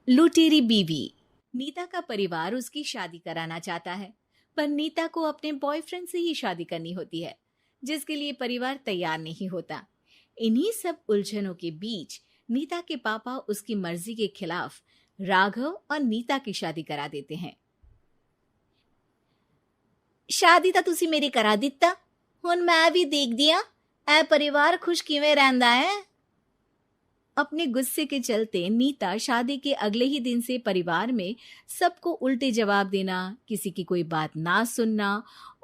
लुटेरी बीवी। नीता का परिवार उसकी शादी कराना चाहता है, पर नीता को अपने बॉयफ्रेंड से ही शादी करनी होती है, जिसके लिए परिवार तैयार नहीं होता। इन्हीं सब उलझनों के बीच नीता के पापा उसकी मर्जी के खिलाफ राघव और नीता की शादी करा देते हैं। शादी ਤਾਂ ਤੁਸੀਂ ਮੇਰੀ ਕਰਾ ਦਿੱਤਾ, ਹੁਣ मैं भी देख दिया ए परिवार खुश किवें रहंदा है। अपने गुस्से के चलते नीता शादी के अगले ही दिन से परिवार में सबको उल्टे जवाब देना, किसी की कोई बात ना सुनना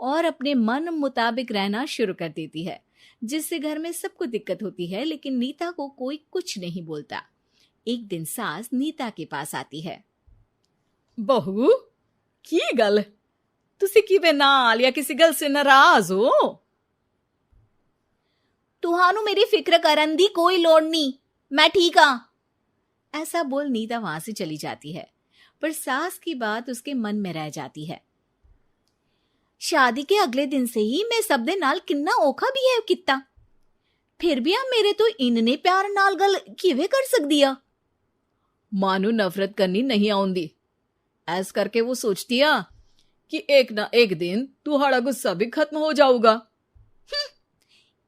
और अपने मन मुताबिक रहना शुरू कर देती है, जिससे घर में सबको दिक्कत होती है, लेकिन नीता को कोई कुछ नहीं बोलता। एक दिन सास नीता के पास आती है। बहू की गल, तुसी किवें नाल या किसी गल से नाराज हो? तुहानू मेरी फिक्र करन दी कोई लोड़ नहीं, मैं ठीक हाँ। ऐसा बोल नीता वहां से चली जाती है, पर सास की बात उसके मन में रह जाती है। शादी के अगले दिन से ही मैं सब दे नाल किन्ना औखा बिहेव किता, फिर भी आ मेरे तो इन्ने प्यार नाल गल किवें कर सकदी आ। मानू नफरत करनी नहीं आउंदी, ऐस करके वो सोचती आ कि एक ना एक दिन तुहाड़ा गुस्सा भी खत्म हो जाऊगा।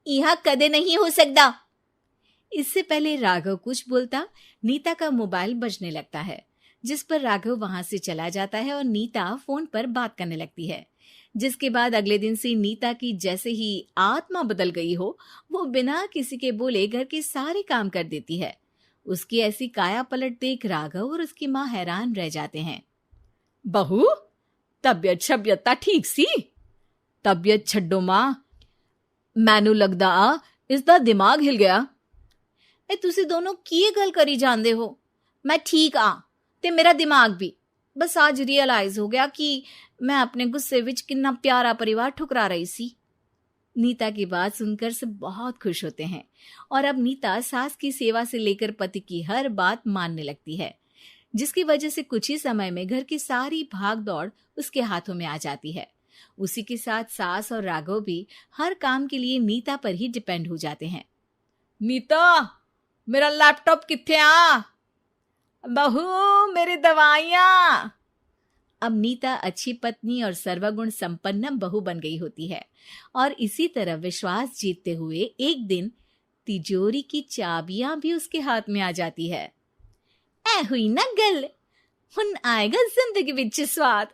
यह कदे नहीं हो सकता। इससे पहले राघव कुछ बोलता, नीता का मोबाइल बजने लगता है, जिस पर राघव वहां से चला जाता है और नीता फोन पर बात करने लगती है। जिसके बाद अगले दिन से नीता की जैसे ही आत्मा बदल गई हो, वो बिना किसी के बोले घर के सारे काम कर देती है। उसकी ऐसी काया पलट देख राघव और उसकी माँ हैरान रह जाते हैं। बहू तबियत शबियत ता ठीक सी? तबियत छड्डो मां, मैनू लगदा आ इसदा दिमाग हिल गया। ए तुसी दोनों की गल करी जांदे हो? मैं ठीक आ ते मेरा दिमाग भी। बस आज रियलाइज हो गया कि मैं अपने गुस्से विच कितना प्यारा परिवार ठुकरा रही सी। नीता की बात सुनकर सब बहुत खुश होते हैं और अब नीता सास की सेवा से लेकर पति की हर बात मानने लगती है, जिसकी वजह से कुछ ही समय में घर की सारी भाग दौड़ उसके हाथों में आ जाती है। उसी के साथ सास और राघव भी हर काम के लिए नीता पर ही डिपेंड हो जाते हैं। नीता मेरा लैपटॉप किथे आ? बहू मेरी दवाइयां। अब नीता अच्छी पत्नी और सर्वगुण संपन्न बहू बन गई होती है और इसी तरह विश्वास जीतते हुए एक दिन तिजोरी की चाबियां भी उसके हाथ में आ जाती है। ऐ हुई ना गल, हुन आएगा जिंदगी विच स्वाद।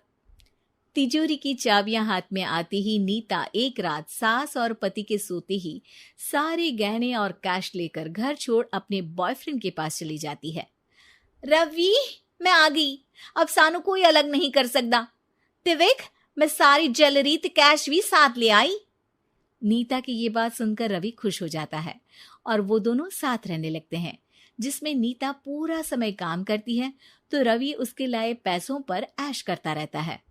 तिजोरी की चाबियां हाथ में आती ही नीता एक रात सास और पति के सोते ही सारे गहने और कैश लेकर घर छोड़ अपने बॉयफ्रेंड के पास चली जाती है। रवि मैं आ गई, अब सानू कोई अलग नहीं कर सकता। ते वेख मैं सारी ज्वेलरी ते कैश भी साथ ले आई। नीता की ये बात सुनकर रवि खुश हो जाता है और वो दोनों साथ रहने लगते हैं, जिसमें नीता पूरा समय काम करती है तो रवि उसके लाए पैसों पर ऐश करता रहता है।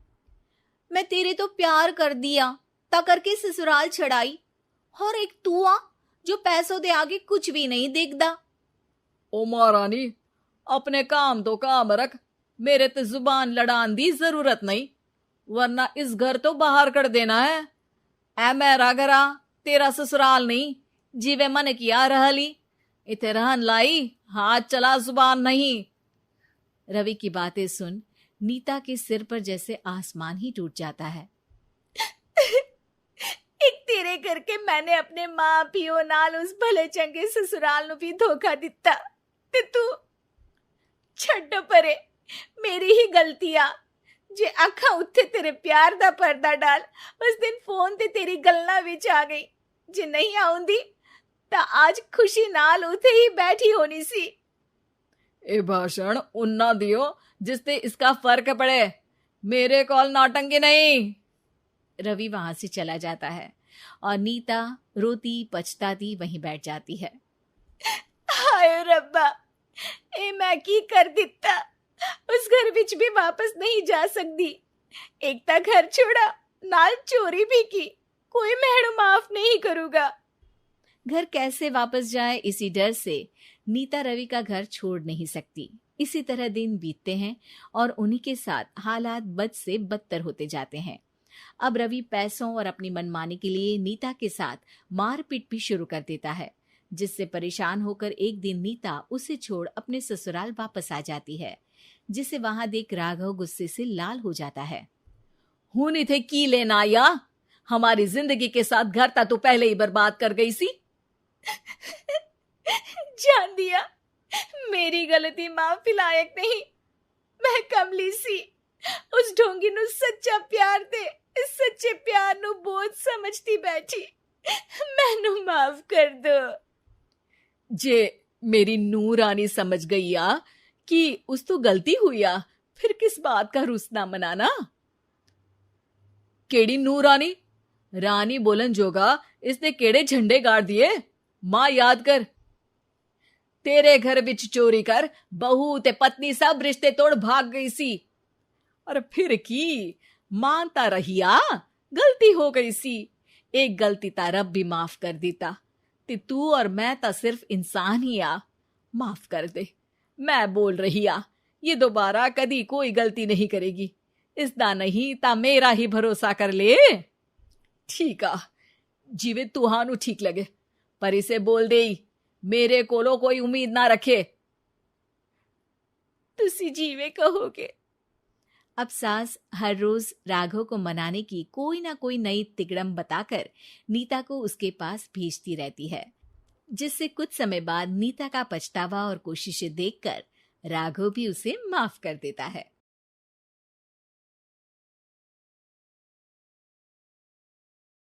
मैं तेरे तो प्यार कर दिया ता करके ससुराल छड़ाई, और एक तू आ जो पैसों दे आगे कुछ भी नहीं देखदा। ओ महारानी अपने काम तो काम रख, मेरे ते जुबान लड़ान दी जरूरत नहीं, वरना इस घर तो बाहर कर देना है। ऐ मेरा घरा तेरा ससुराल नहीं, जीवे मन किया रहली इथे रहन लाई, हाथ चला जुबान नहीं। रवि की बातें सुन नीता के सिर पर जैसे आसमान ही टूट जाता है। एक तेरे करके मैंने अपने मां पियो नाल उस भले चंगे ससुराल नु भी धोखा दिता ते तू छड्ड परे, मेरी ही गलती आ जे आखा उत्थे तेरे प्यार दा पर्दा डाल उस दिन फोन ते तेरी गल्ला विच आ गई। जे नहीं आउंदी ता आज खुशी नाल उथे ही बैठी होनी सी। ए भाषण उन्ना दियो जिससे इसका फर्क पड़े, मेरे कॉल नौटंकी नहीं। रवि वहां से चला जाता है और नीता रोती पछताती वहीं बैठ जाती है। हाय रब्बा, ए मैं की कर दिता, उस घर विच भी वापस नहीं जा सकती। एक ता घर छोड़ा, नाल चोरी भी की, कोई मेहड़ माफ नहीं करूंगा। घर कैसे वापस जाए इसी डर से नीता रवि का घर छोड़ नहीं सकती। इसी तरह दिन बीतते हैं और उन्हीं के साथ हालात बद से बदतर होते जाते हैं। अब रवि पैसों और अपनी मनमानी के लिए नीता के साथ मारपीट भी शुरू कर देता है, जिससे परेशान होकर एक दिन नीता उसे छोड़ अपने ससुराल वापस आ जाती है। जिसे वहां देख राघव गुस्से से लाल हो जाता है। हुन इथे की लेना या हमारी जिंदगी के साथ घर ता तू पहले ही बर्बाद कर गई सी। जान दिया, मेरी गलती माफी लायक नहीं। मैं कमली सी उस ढोंगी नु सच्चा प्यार दे इस सच्चे प्यार नु बोझ समझती बैठी। मैनू माफ कर दो। जे मेरी नू रानी समझ गई आ कि उस तो गलती हुई आ, फिर किस बात का रुसना मनाना। केड़ी नू रानी? रानी बोलन जोगा इसने केड़े झंडे गाड़ दिए? मां याद कर, तेरे घर विच चोरी कर बहू ते पत्नी सब रिश्ते तोड़ भाग गई सी। और फिर की मानता रहिया, गलती हो गई सी। एक गलती ता रब भी माफ कर देता ते तू और मैं ता सिर्फ इंसान ही आ। माफ कर दे, मैं बोल रही आ ये दोबारा कदी कोई गलती नहीं करेगी। इसदा नहीं ता मेरा ही भरोसा कर ले। ठीक आ, जिवे तुहानू ठीक लगे, पर इसे बोल दे मेरे कोलो कोई उम्मीद ना रखे। तुसी जीवे कहोगे। अब सास हर रोज राघव को मनाने की कोई ना कोई नई तिकड़म बताकर नीता को उसके पास भेजती रहती है, जिससे कुछ समय बाद नीता का पछतावा और कोशिशें देखकर राघव भी उसे माफ कर देता है।